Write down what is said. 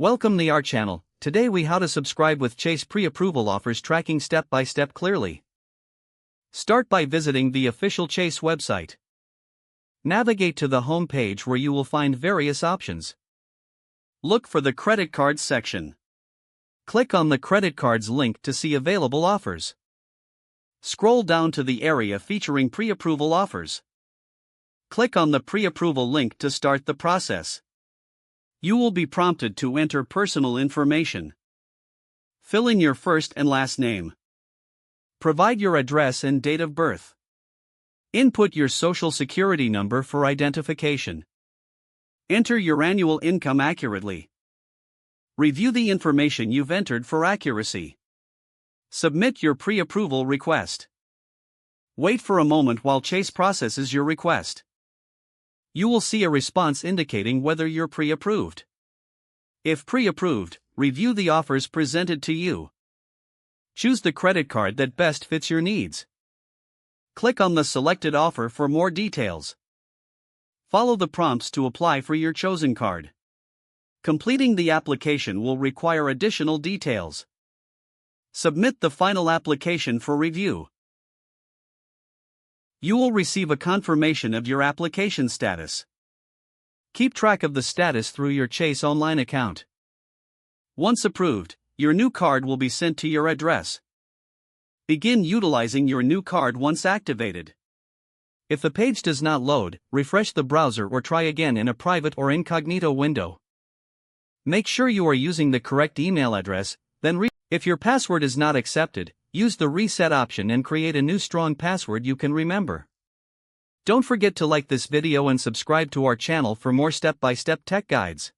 Welcome to our channel. Today we how to subscribe with Chase pre-approval offers tracking step by step clearly. Start by visiting the official Chase website. Navigate to the home page where you will find various options. Look for the credit cards section. Click on the credit cards link to see available offers. Scroll down to the area featuring pre-approval offers. Click on the pre-approval link to start the process. You will be prompted to enter personal information. Fill in your first and last name. Provide your address and date of birth. Input your social security number for identification. Enter your annual income accurately. Review the information you've entered for accuracy. Submit your pre-approval request. Wait for a moment while Chase processes your request. You will see a response indicating whether you're pre-approved. If pre-approved, review the offers presented to you. Choose the credit card that best fits your needs. Click on the selected offer for more details. Follow the prompts to apply for your chosen card. Completing the application will require additional details. Submit the final application for review. You will receive a confirmation of your application status. Keep track of the status through your Chase online account. Once approved, your new card will be sent to your address. Begin utilizing your new card once activated. If the page does not load, refresh the browser or try again in a private or incognito window. Make sure you are using the correct email address, then if your password is not accepted, use the reset option and create a new strong password you can remember. Don't forget to like this video and subscribe to our channel for more step-by-step tech guides.